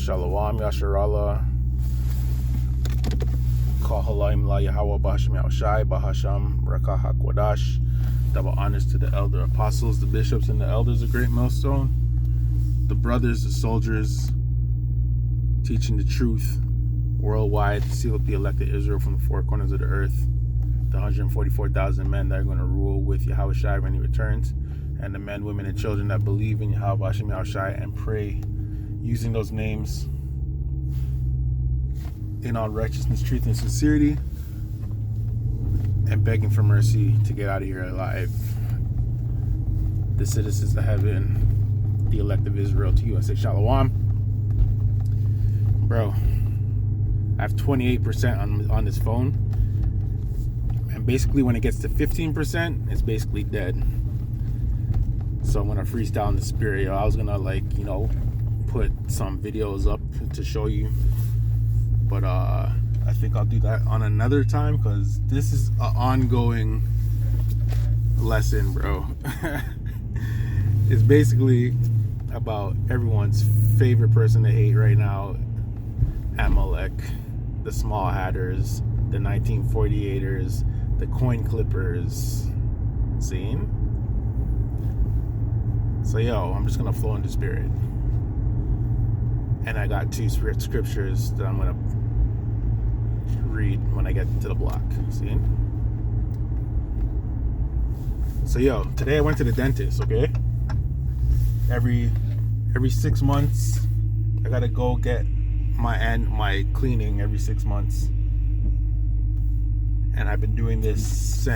Shalom Yasharallah. Kahalaim La Yahweh Bahasham Yahushai Bahasham Rakah HaKodash. Double honors to the elder apostles, the bishops, and the elders of Great Millstone, the brothers, the soldiers, teaching the truth worldwide to seal up the elected Israel from the four corners of the earth, the 144,000 men that are going to rule with Yahushai when he returns, and the men, women, and children that believe in Yahweh Hashem Yahushai and pray using those names in all righteousness, truth, and sincerity, and begging for mercy to get out of here alive. The citizens of heaven, the elect of Israel, to you I say Shalom. Bro, I have 28% on this phone, and basically when it gets to 15%, it's basically dead. So I'm gonna freestyle in the spirit. I was gonna put some videos up to show you, but I think I'll do that on another time because this is an ongoing lesson, bro. It's basically about everyone's favorite person to hate right now, Amalek, the small hatters, the 1948ers, the coin clippers. Seen? So I'm just gonna flow into spirit, and I got two scriptures that I'm gonna read when I get to the block. See? So today I went to the dentist. Okay, every 6 months I gotta go get my cleaning every 6 months, and I've been doing this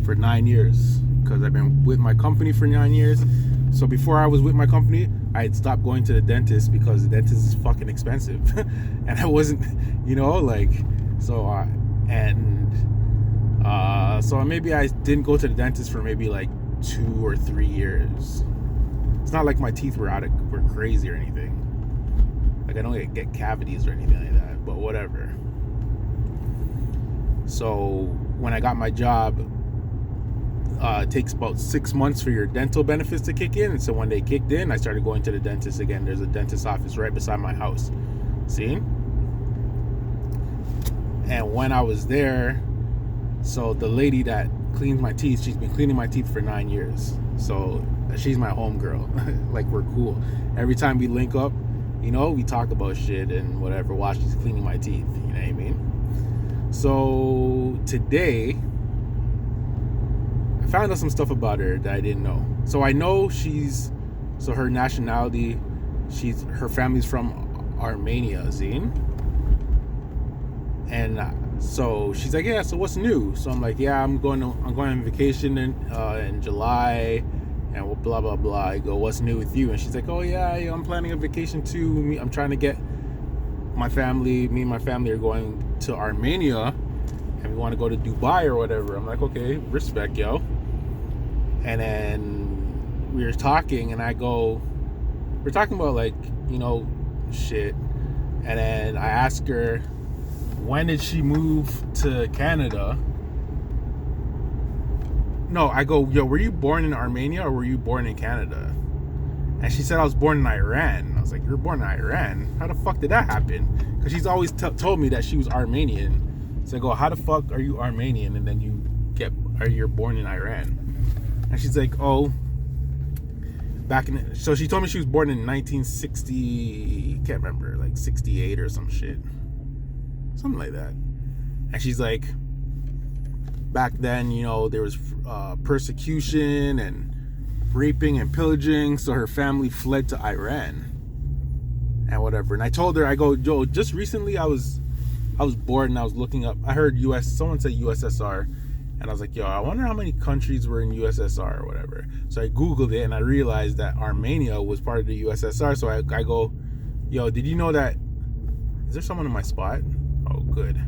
for 9 years because I've been with my company for 9 years. So before I was with my company, I had stopped going to the dentist because the dentist is fucking expensive. And I wasn't, so maybe I didn't go to the dentist for maybe 2 or 3 years. It's not like my teeth were crazy or anything. I don't get cavities or anything like that, but whatever. So when I got my job, it takes about 6 months for your dental benefits to kick in. And so when they kicked in, I started going to the dentist again. There's a dentist office right beside my house. See? And when I was there, so the lady that cleans my teeth, she's been cleaning my teeth for 9 years. So she's my homegirl. We're cool. Every time we link up, we talk about shit and whatever while she's cleaning my teeth. You know what I mean? So today, I found out some stuff about her that I didn't know. So I know her nationality, her family's from Armenia, Zine. And so she's like, yeah, so what's new? So I'm like, yeah, I'm going on vacation in July, and blah blah blah. I go, what's new with you? And she's like, oh yeah, I'm planning a vacation too. I'm trying to get me and my family are going to Armenia, and we want to go to Dubai or whatever. I'm like, okay, respect, yo. And then we were talking, and we're talking about shit. And then I asked her, when did she move to Canada? No, I go, were you born in Armenia or were you born in Canada? And she said, I was born in Iran. I was like, you're born in Iran? How the fuck did that happen? Because she's always told me that she was Armenian. So I go, how the fuck are you Armenian and then you're born in Iran? And she's like, oh, so she told me she was born in 1960, can't remember, 68 or some shit. Something like that. And she's like, back then, there was persecution and raping and pillaging, so her family fled to Iran and whatever. And I told her, I go, yo, just recently I was bored and I was looking up, I heard someone said USSR, and I was like, yo, I wonder how many countries were in USSR or whatever. So I Googled it, and I realized that Armenia was part of the USSR. So I go, yo, did you know that, is there someone in my spot? Oh, good.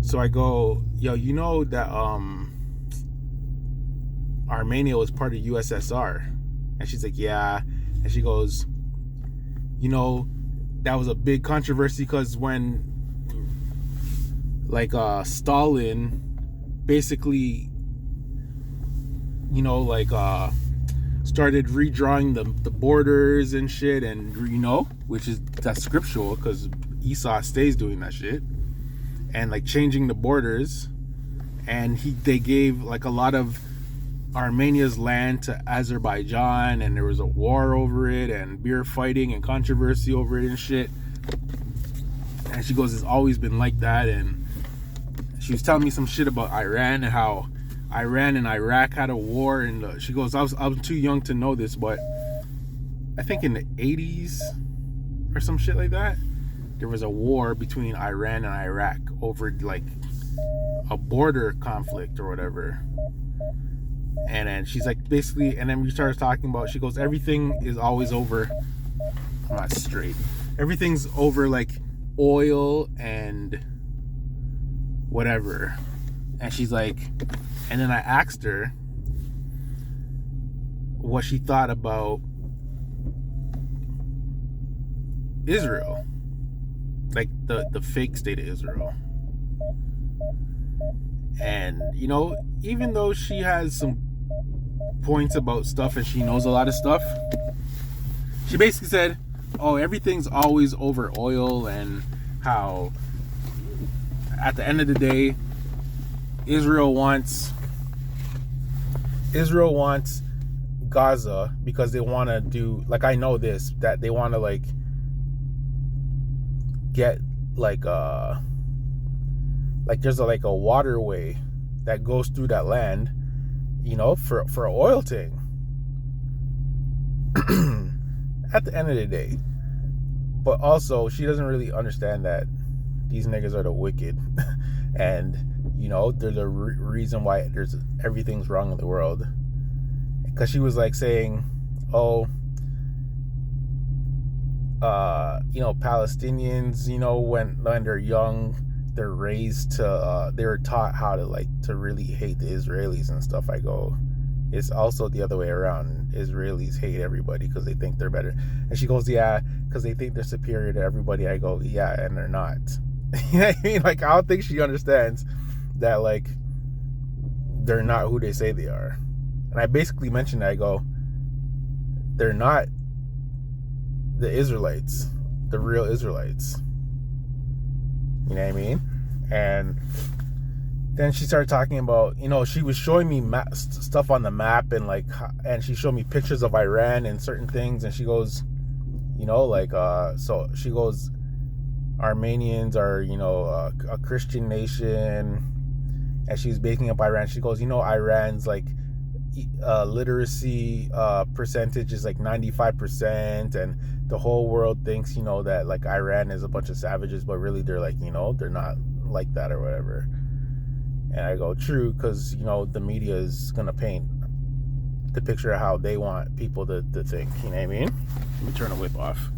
So I go, yo, you know that Armenia was part of USSR? And she's like, yeah. And she goes, that was a big controversy because when Stalin basically started redrawing the borders and shit, and that's scriptural because Esau stays doing that shit, and like changing the borders, and they gave like a lot of Armenia's land to Azerbaijan, and there was a war over it and beer fighting and controversy over it and shit. And she goes, it's always been like that. And she was telling me some shit about Iran and how Iran and Iraq had a war. And she goes, I was too young to know this, but I think in the 80s or some shit like that, there was a war between Iran and Iraq over like a border conflict or whatever. And then she's like, basically, and then we started talking about, she goes, everything is always over, I'm not straight, everything's over like oil and whatever. And she's like, and then I asked her what she thought about Israel, like the fake state of Israel. And even though she has some points about stuff and she knows a lot of stuff, she basically said, oh, everything's always over oil, and how at the end of the day Israel wants Gaza because they want to do, like, I know this, that they want to like get like there's a waterway that goes through that land, for an oil thing. At the end of the day. But also, she doesn't really understand that these niggas are the wicked. And, there's a reason why everything's wrong in the world. Because she was like saying, oh, Palestinians, when they're young, they're raised to, they were taught how to really hate the Israelis and stuff. I go, it's also the other way around. Israelis hate everybody because they think they're better. And she goes, yeah, because they think they're superior to everybody. I go, yeah, and they're not. You know what I mean? Like, I don't think she understands that, like, they're not who they say they are. And I basically mentioned that. I go, they're not the Israelites, the real Israelites. You know what I mean? And then she started talking about, she was showing me stuff on the map, and she showed me pictures of Iran and certain things, and she goes, so she goes, Armenians are, a Christian nation, and she was baking up Iran. She goes, Iran's like literacy percentage is like 95%, and the whole world thinks, that like Iran is a bunch of savages, but really they're like, they're not like that or whatever. And I go, true, because the media is gonna paint the picture of how they want people to think. You know what I mean? Let me turn the whip off.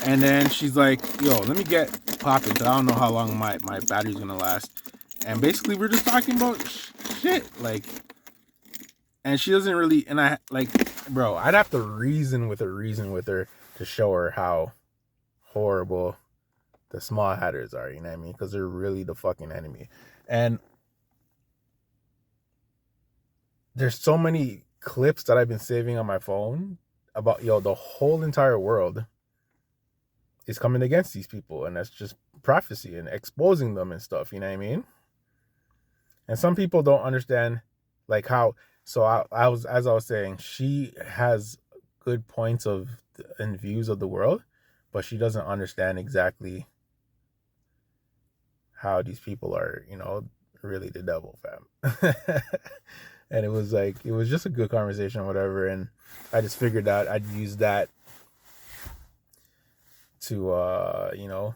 And then she's like, yo, let me get popping, because I don't know how long my battery's gonna last. And basically we're just talking about shit, like, and she doesn't really, and I, like, bro, I'd have to reason with her to show her how horrible the small hatters are, you know what I mean? Because they're really the fucking enemy. And there's so many clips that I've been saving on my phone about, the whole entire world is coming against these people, and that's just prophecy and exposing them and stuff, you know what I mean? And some people don't understand, like, how, so I was saying, she has good points and views of the world, but she doesn't understand exactly how these people are, really the devil, fam. And it was just a good conversation or whatever. And I just figured out I'd use that to,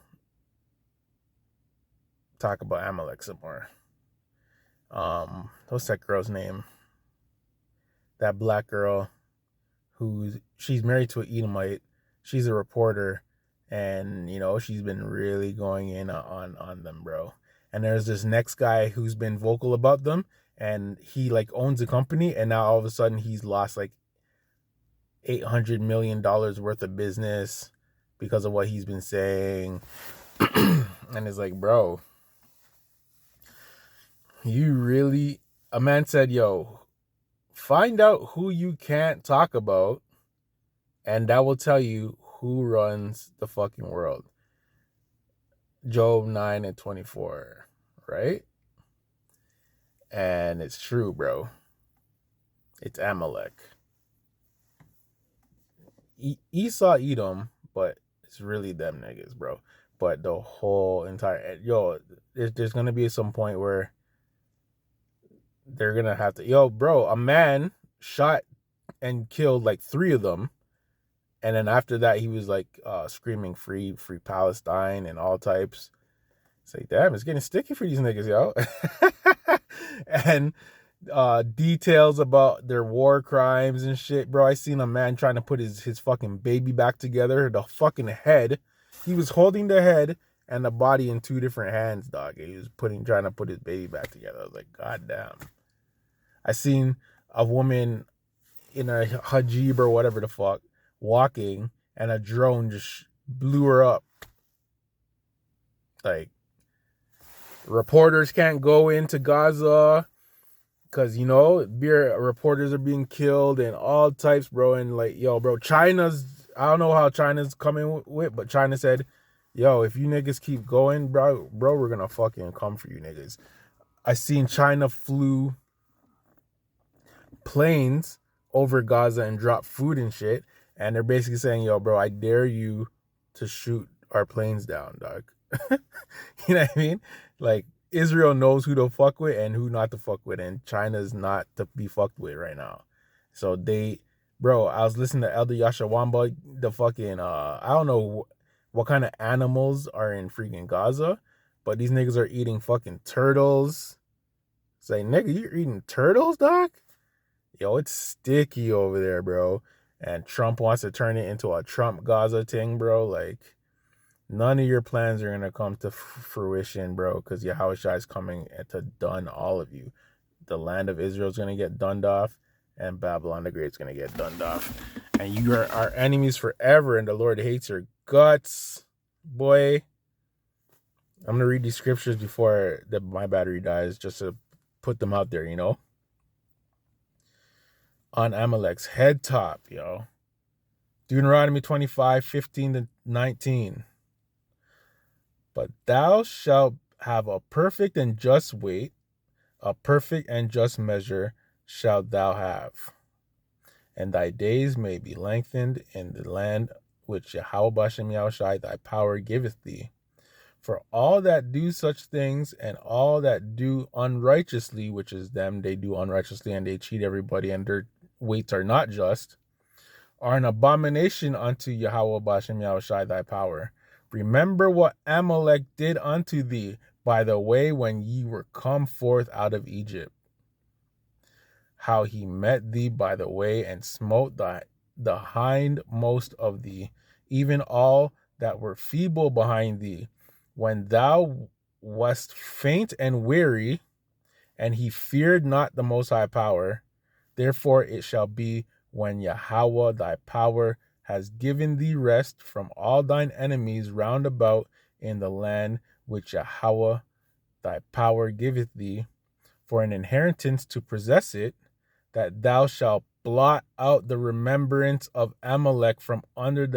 talk about Amalek some more. What's that girl's name? That black girl she's married to an Edomite. She's a reporter. And, she's been really going in on them, bro. And there's this next guy who's been vocal about them. And he, like, owns a company. And now all of a sudden he's lost, like, $800 million worth of business because of what he's been saying. And it's like, bro, you really... A man said, yo, Find out who you can't talk about, and that will tell you who runs the fucking world. Job 9:24, right? And it's true, bro. It's Amalek. Esau, Edom, but it's really them niggas, bro. But the whole entire there's gonna be some point where they're gonna have to bro, a man shot and killed like 3 of them, and then after that he was like screaming free Palestine and all types. It's like, damn, it's getting sticky for these niggas, yo. And details about their war crimes and shit, bro. I seen a man trying to put his fucking baby back together. The fucking head, he was holding the head and the body in 2 different hands, dog. He was trying to put his baby back together. I was like, god damn. I seen a woman in a hijab or whatever the fuck walking, and a drone just blew her up. Like, reporters can't go into Gaza because, reporters are being killed and all types, bro. And like, bro, I don't know how China's coming with, but China said, if you niggas keep going, bro, we're gonna fucking come for you niggas. I seen China flew planes over Gaza and drop food and shit, and they're basically saying, bro, I dare you to shoot our planes down, dog. You know what I mean? Like, Israel knows who to fuck with and who not to fuck with, and China's not to be fucked with right now. So I was listening to Elder Yashawamba, the fucking I don't know what kind of animals are in freaking Gaza, but these niggas are eating fucking turtles. Say, nigga, you're eating turtles, dog? It's sticky over there, bro. And Trump wants to turn it into a Trump Gaza thing, bro. Like, none of your plans are going to come to fruition, bro, because Yahushua is coming to dun all of you. The land of Israel is going to get dunned off, and Babylon the Great is going to get dunned off. And you are our enemies forever, and the Lord hates your guts, boy. I'm going to read these scriptures before my battery dies, just to put them out there, On Amalek's head top, Deuteronomy 25:15-19. But thou shalt have a perfect and just weight, a perfect and just measure shalt thou have. And thy days may be lengthened in the land which Yahweh Bashem Yahushai thy power giveth thee. For all that do such things, and all that do unrighteously, which is them, they do unrighteously and they cheat everybody, and their weights are not just, are an abomination unto Yahweh Bashem Yahushai thy power. Remember what Amalek did unto thee by the way when ye were come forth out of Egypt, how he met thee by the way and smote the hindmost of thee, even all that were feeble behind thee, when thou wast faint and weary, and he feared not the Most High power. Therefore it shall be, when Yahweh thy power has given thee rest from all thine enemies round about in the land which Yahweh thy power giveth thee, for an inheritance to possess it, that thou shalt blot out the remembrance of Amalek from under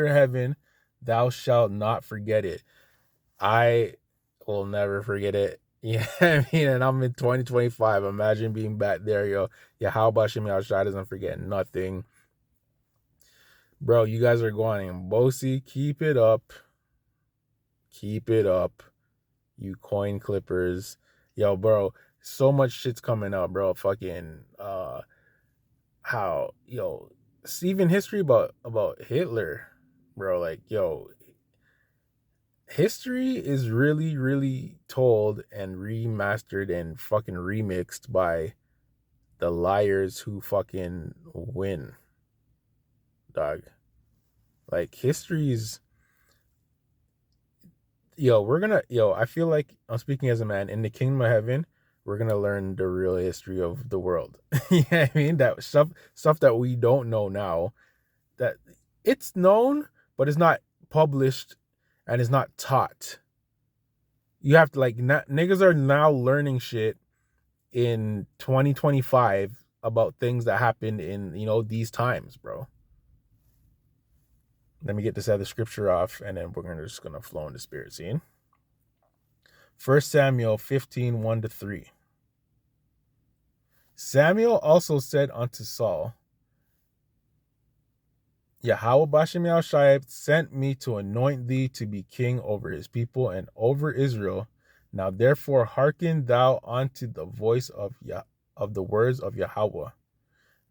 heaven, thou shalt not forget it. I will never forget it. Yeah, and I'm in 2025. Imagine being back there, Yahweh Bashem Yahushua doesn't forget nothing. Bro, you guys are going in Bosi. Keep it up. Keep it up. You coin clippers. Bro, so much shit's coming up, bro. Fucking even history about Hitler, bro. Like, history is really, really told and remastered and fucking remixed by the liars who fucking win, dog. Like, history's, I feel like, I'm speaking as a man, in the kingdom of heaven, we're gonna learn the real history of the world. You know what I mean? That stuff that we don't know now, that it's known, but it's not published and it's not taught. You have to, like, niggas are now learning shit in 2025 about things that happened in, these times, bro. Let me get this other scripture off, and then we're just gonna flow in the spirit scene. 1 Samuel 15, 1-3. Samuel also said unto Saul, Yahweh Bashem Yahushai sent me to anoint thee to be king over his people and over Israel. Now therefore hearken thou unto the voice of the words of Yahweh.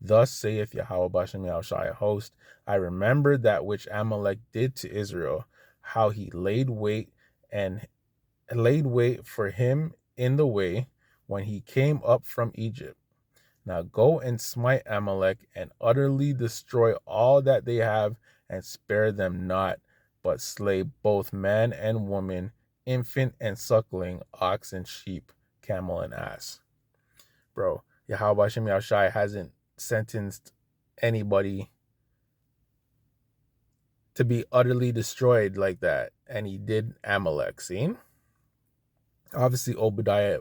Thus saith Yahweh Bashem Yahushai host, I remember that which Amalek did to Israel, how he laid wait for him in the way when he came up from Egypt. Now go and smite Amalek and utterly destroy all that they have and spare them not, but slay both man and woman, infant and suckling, ox and sheep, camel and ass. Bro, Yahweh Hashem Yahushai hasn't sentenced anybody to be utterly destroyed like that, and he did Amalek. See? Obviously, Obadiah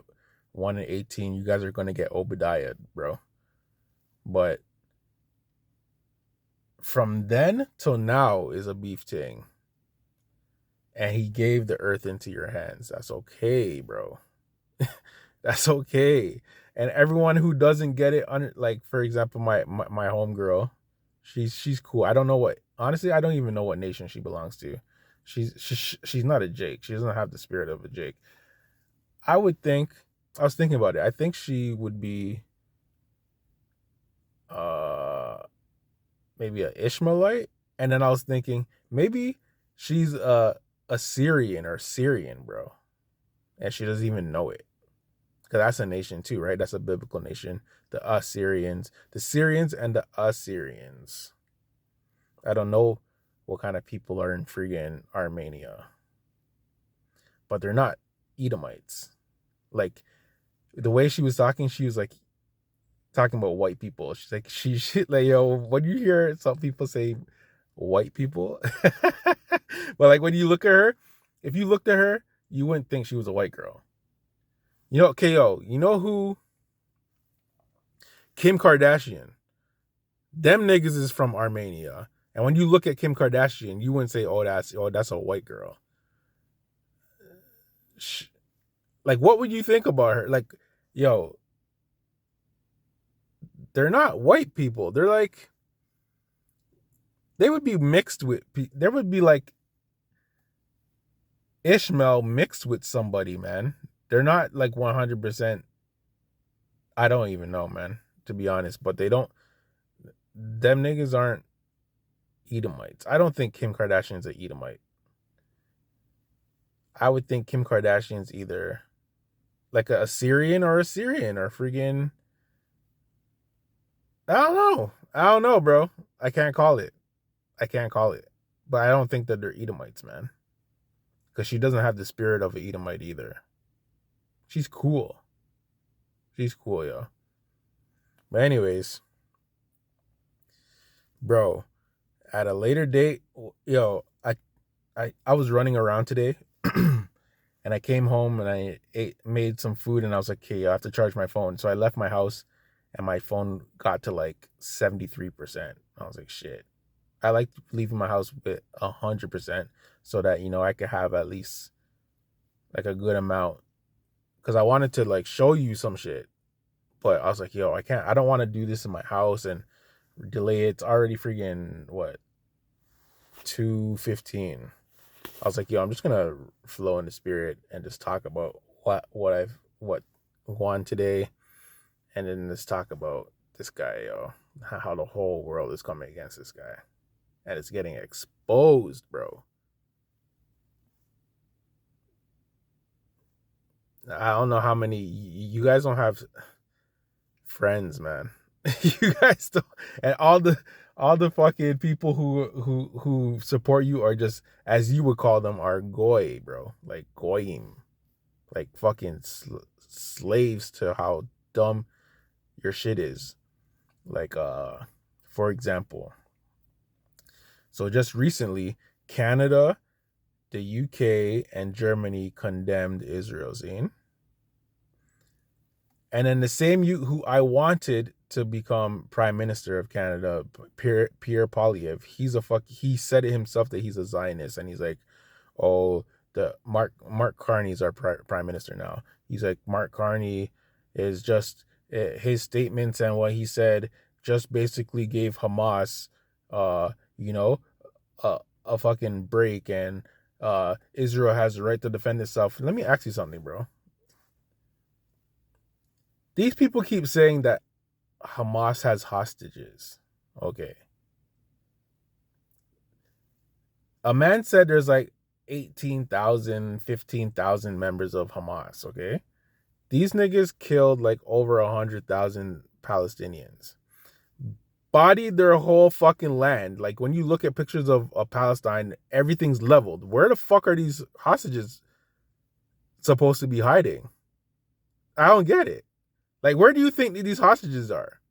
1:18, you guys are going to get Obadiah, bro. But from then till now is a beef thing. And he gave the earth into your hands. That's okay, bro. That's okay. And everyone who doesn't get it, like, for example, my homegirl, she's cool. I don't know what, honestly, I don't even know what nation she belongs to. She's not a Jake. She doesn't have the spirit of a Jake. I was thinking about it. I think she would be maybe an Ishmaelite. And then I was thinking maybe she's a Assyrian or Syrian, bro. And she doesn't even know it. Because that's a nation too, right? That's a biblical nation. The Assyrians. The Syrians and the Assyrians. I don't know what kind of people are in friggin' Armenia. But they're not Edomites. Like, the way she was talking, she was like talking about white people. She's like, she like, yo, when you hear some people say white people, but like when you look at her, if you looked at her, you wouldn't think she was a white girl. You know, KO, you know who? Kim Kardashian. Them niggas is from Armenia. And when you look at Kim Kardashian, you wouldn't say, oh, that's a white girl. Like, what would you think about her? Like, yo, they're not white people. They're like, they would be mixed with, there would be like Ishmael mixed with somebody, man. They're not like 100%. I don't even know, man, to be honest. But them niggas aren't Edomites. I don't think Kim Kardashian's an Edomite. I would think Kim Kardashian's either like a Assyrian or friggin', I don't know, bro. I can't call it. But I don't think that they're Edomites, man. Because she doesn't have the spirit of an Edomite either. She's cool. Yo. But anyways, bro, at a later date, yo, I was running around today and I came home and I made some food and I was like, okay, I have to charge my phone. So I left my house and my phone got to like 73%. I was like, shit. I like leaving my house with 100% so that, I could have at least like a good amount. Because I wanted to like show you some shit. But I was like, yo, I don't want to do this in my house and delay it. It's already freaking, 2:15. I was like, yo, I'm just going to flow in the spirit and just talk about what won today. And then let's talk about this guy, yo. How the whole world is coming against this guy. And it's getting exposed, bro. I don't know how many, you guys don't have friends, man. You guys don't, and all the fucking people who support you are just, as you would call them, are goy, bro. Like goyim, like fucking slaves to how dumb your shit is. Like, for example, so just recently, Canada, the UK, and Germany condemned Israel. See? And then the same you who I wanted to become Prime Minister of Canada, Pierre Poilievre, he said it himself that he's a Zionist, and he's like, oh, the Mark Carney's our Prime Minister now. He's like, Mark Carney is just his statements and what he said just basically gave Hamas, you know, a fucking break, and Israel has the right to defend itself. Let me ask you something, bro. These people keep saying that Hamas has hostages. Okay. A man said there's like 18,000, 15,000 members of Hamas, okay? These niggas killed like over 100,000 Palestinians. Bodied their whole fucking land. Like when you look at pictures of Palestine, everything's leveled. Where the fuck are these hostages supposed to be hiding? I don't get it. Like, where do you think these hostages are?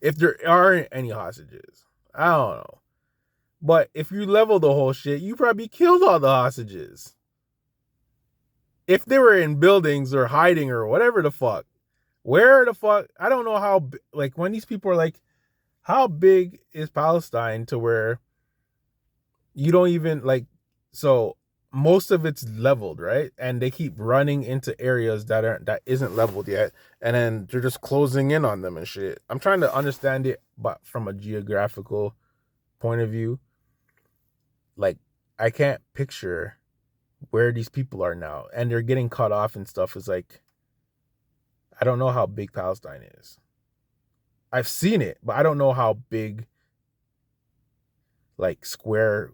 If there aren't any hostages. I don't know. But if you level the whole shit, you probably killed all the hostages. If they were in buildings or hiding or whatever the fuck. Where the fuck? I don't know how, like, when these people are like, how big is Palestine to where you don't even, like, so most of it's leveled, right? And they keep running into areas that isn't leveled yet, and then they're just closing in on them and shit. I'm trying to understand it, but from a geographical point of view, like, I can't picture where these people are now, and they're getting cut off and stuff. Is like, I don't know how big Palestine is. I've seen it, but I don't know how big, like, square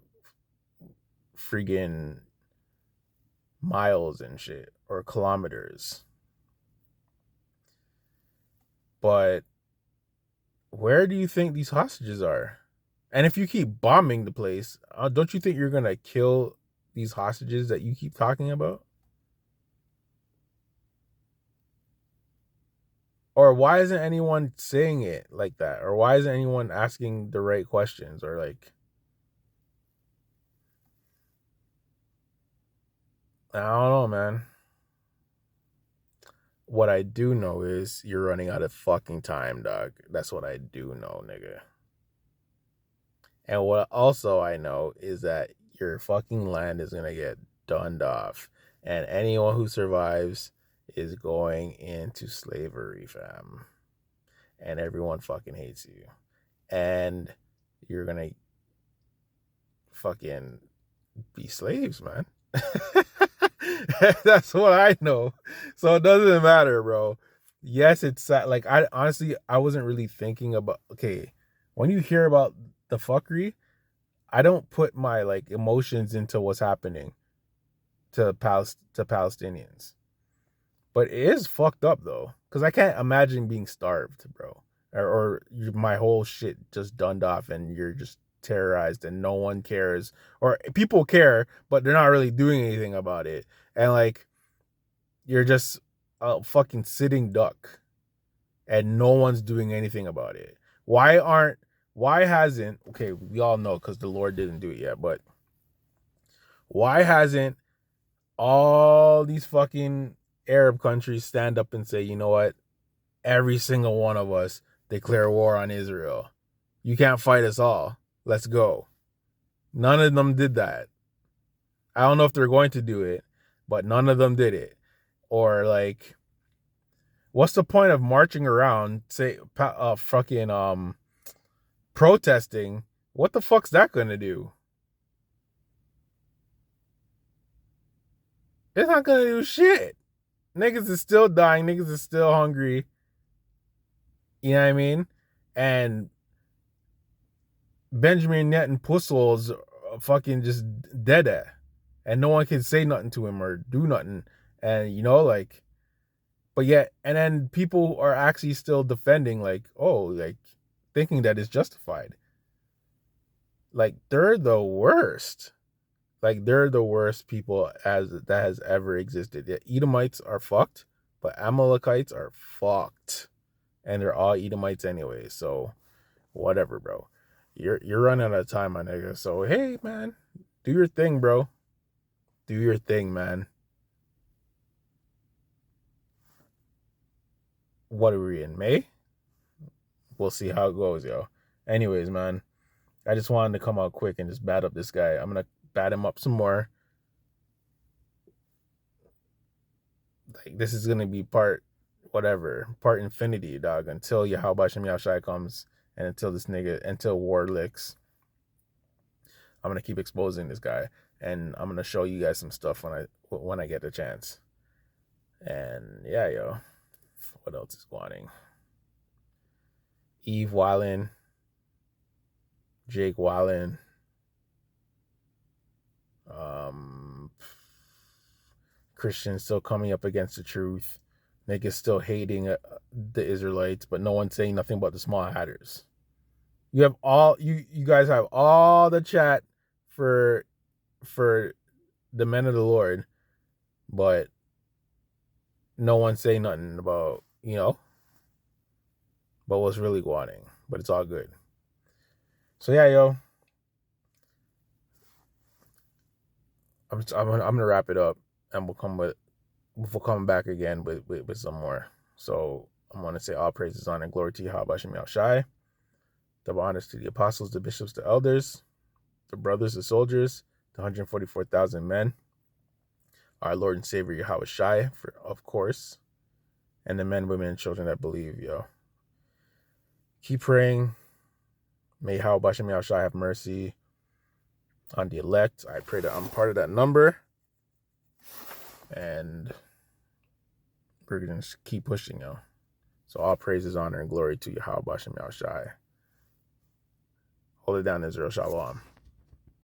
friggin' miles and shit, or kilometers. But where do you think these hostages are? And if you keep bombing the place, don't you think you're gonna kill these hostages that you keep talking about? Or why isn't anyone saying it like that? Or why isn't anyone asking the right questions? Or like, I don't know, man. What I do know is you're running out of fucking time, dog. That's what I do know, nigga. And what also I know is that your fucking land is gonna get dunned off. And anyone who survives is going into slavery, fam. And everyone fucking hates you. And you're gonna fucking be slaves, man. That's what I know. So it doesn't matter, bro. Yes, it's sad. Like, I honestly, I wasn't really thinking about, okay, when you hear about the fuckery, I don't put my like emotions into what's happening to Palestinians. But it is fucked up though, because I can't imagine being starved, bro, or my whole shit just dunned off, and you're just terrorized, and no one cares, or people care, but they're not really doing anything about it, and like you're just a fucking sitting duck, and no one's doing anything about it. Why hasn't, okay, we all know because the Lord didn't do it yet, but why hasn't all these fucking Arab countries stand up and say, you know what, every single one of us declare war on Israel. You can't fight us all. Let's go. None of them did that. I don't know if they're going to do it, but none of them did it. Or like, what's the point of marching around, say, fucking protesting? What the fuck's that gonna do? It's not gonna do shit. Niggas is still dying. Niggas is still hungry. You know what I mean? And Benjamin Netanyahu's fucking just dead at, and no one can say nothing to him or do nothing. And you know, like, but yet, and then people are actually still defending, like, oh, like, thinking that it's justified. Like, they're the worst. Like, they're the worst people that has ever existed. The Edomites are fucked, but Amalekites are fucked, and they're all Edomites anyway. So, whatever, bro. You're running out of time, my nigga. So, hey, man, do your thing, bro. Do your thing, man. what are we in, May? We'll see how it goes, yo. Anyways, man, I just wanted to come out quick and just bat up this guy. I'm gonna bat him up some more. Like, this is gonna be part infinity, dog, until Yahweh Shem Yahushai comes, and until war licks. I'm gonna keep exposing this guy, and I'm gonna show you guys some stuff when I get the chance. And yeah, yo, what else is going? Eve Wallen, Jake Wallen, Christians still coming up against the truth. Niggas still hating the Israelites, but no one's saying nothing about the small hatters. You have you guys have all the chat for the men of the Lord, but no one's saying nothing about, but what's really going on. But it's all good. So yeah, yo, I'm gonna wrap it up, and we'll come back again with some more. So I'm gonna say all praises, honor, and glory to Yahweh Shem Yahushai. Double honors to the apostles, the bishops, the elders, the brothers, the soldiers, the 144,000 men, our Lord and Savior Yahweh Shai, of course, and the men, women, and children that believe, yo. Keep praying. May Yahweh Shem Yahushai have mercy on the elect. I pray that I'm part of that number. And we're going to keep pushing, yo. So all praises, honor, and glory to Yahweh Shem Yahushai. Hold it down, Israel. Shalom.